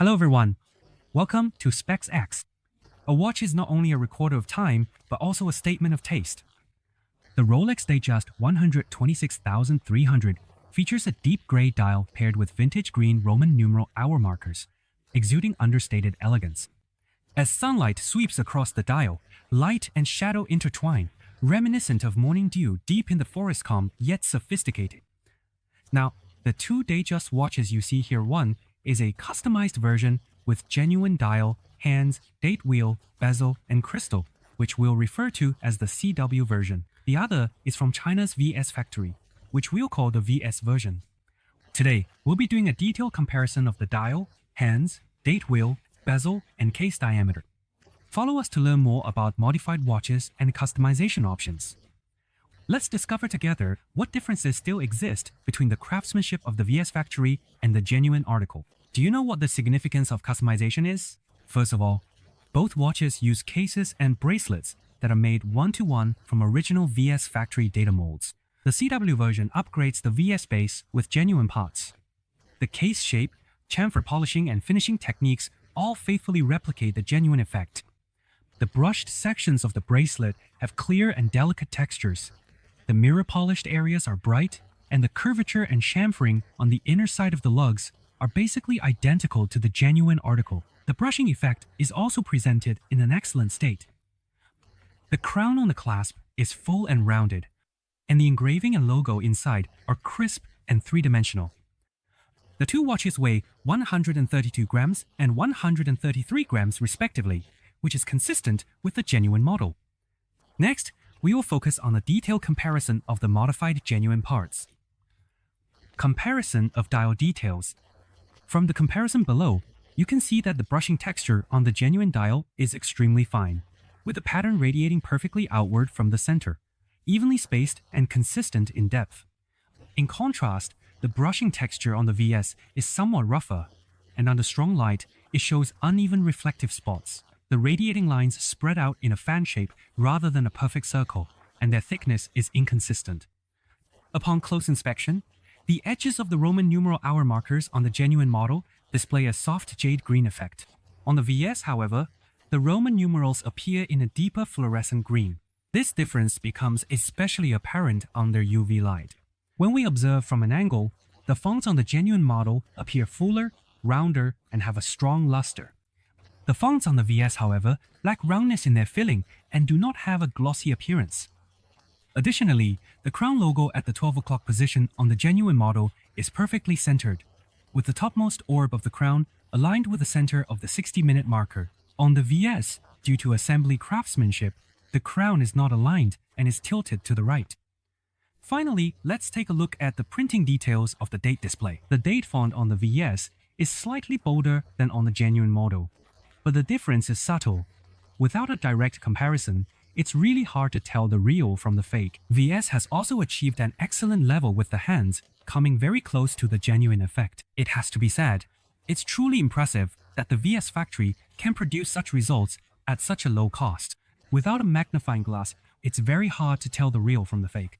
Hello everyone, welcome to Specs X. A watch is not only a recorder of time, but also a statement of taste. The Rolex Datejust 126,300 features a deep gray dial paired with vintage green Roman numeral hour markers, exuding understated elegance. As sunlight sweeps across the dial, light and shadow intertwine, reminiscent of morning dew deep in the forest calm, yet sophisticated. Now, the two Datejust watches you see here, one is a customized version with genuine dial, hands, date wheel, bezel, and crystal, which we'll refer to as the CW version. The other is from China's VS factory, which we'll call the VS version. Today, we'll be doing a detailed comparison of the dial, hands, date wheel, bezel, and case diameter. Follow us to learn more about modified watches and customization options. Let's discover together what differences still exist between the craftsmanship of the VS factory and the genuine article. Do you know what the significance of customization is? First of all, both watches use cases and bracelets that are made one-to-one from original VS factory data molds. The CW version upgrades the VS base with genuine parts. The case shape, chamfer polishing, and finishing techniques all faithfully replicate the genuine effect. The brushed sections of the bracelet have clear and delicate textures. The mirror-polished areas are bright, and the curvature and chamfering on the inner side of the lugs are basically identical to the genuine article. The brushing effect is also presented in an excellent state. The crown on the clasp is full and rounded, and the engraving and logo inside are crisp and three-dimensional. The two watches weigh 132 grams and 133 grams respectively, which is consistent with the genuine model. Next, we will focus on a detailed comparison of the modified genuine parts. Comparison of dial details. From the comparison below, you can see that the brushing texture on the genuine dial is extremely fine, with the pattern radiating perfectly outward from the center, evenly spaced and consistent in depth. In contrast, the brushing texture on the VS is somewhat rougher, and under strong light, it shows uneven reflective spots. The radiating lines spread out in a fan shape rather than a perfect circle, and their thickness is inconsistent. Upon close inspection, the edges of the Roman numeral hour markers on the genuine model display a soft jade green effect. On the VS, however, the Roman numerals appear in a deeper fluorescent green. This difference becomes especially apparent under UV light. When we observe from an angle, the fonts on the genuine model appear fuller, rounder, and have a strong luster. The fonts on the VS, however, lack roundness in their filling and do not have a glossy appearance. Additionally, the crown logo at the 12 o'clock position on the genuine model is perfectly centered, with the topmost orb of the crown aligned with the center of the 60-minute marker. On the VS, due to assembly craftsmanship, the crown is not aligned and is tilted to the right. Finally, let's take a look at the printing details of the date display. The date font on the VS is slightly bolder than on the genuine model, but the difference is subtle. Without a direct comparison, it's really hard to tell the real from the fake. VS has also achieved an excellent level with the hands, coming very close to the genuine effect. It has to be said, it's truly impressive that the VS factory can produce such results at such a low cost. Without a magnifying glass, it's very hard to tell the real from the fake.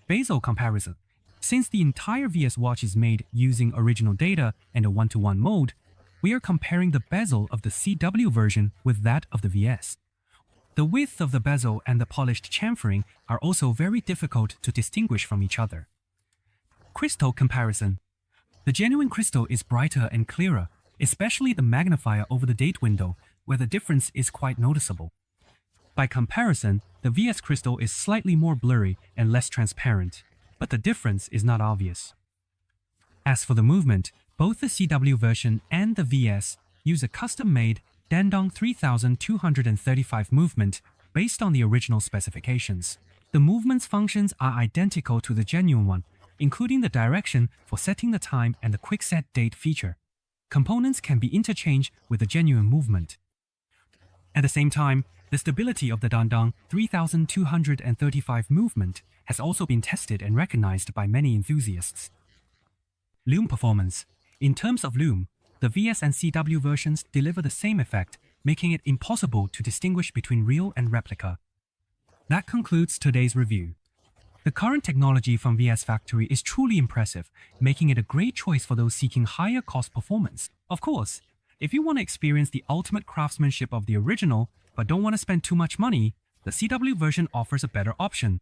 Bezel comparison. Since the entire VS watch is made using original data and a one-to-one mode, we are comparing the bezel of the CW version with that of the VS. The width of the bezel and the polished chamfering are also very difficult to distinguish from each other. Crystal comparison. The genuine crystal is brighter and clearer, especially the magnifier over the date window, where the difference is quite noticeable. By comparison, the VS crystal is slightly more blurry and less transparent, but the difference is not obvious. As for the movement, both the CW version and the VS use a custom-made Dandong 3235 movement based on the original specifications. The movement's functions are identical to the genuine one, including the direction for setting the time and the quick set date feature. Components can be interchanged with the genuine movement. At the same time, the stability of the Dandong 3235 movement has also been tested and recognized by many enthusiasts. Lume performance. In terms of lume, the VS and CW versions deliver the same effect, making it impossible to distinguish between real and replica. That concludes today's review. The current technology from VS Factory is truly impressive, making it a great choice for those seeking higher cost performance. Of course, if you want to experience the ultimate craftsmanship of the original, but don't want to spend too much money, the CW version offers a better option.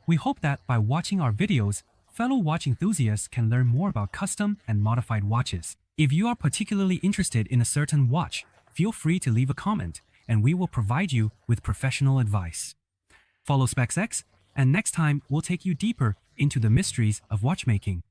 We hope that by watching our videos, fellow watch enthusiasts can learn more about custom and modified watches. If you are particularly interested in a certain watch, feel free to leave a comment, and we will provide you with professional advice. Follow SpecsX, and next time we'll take you deeper into the mysteries of watchmaking.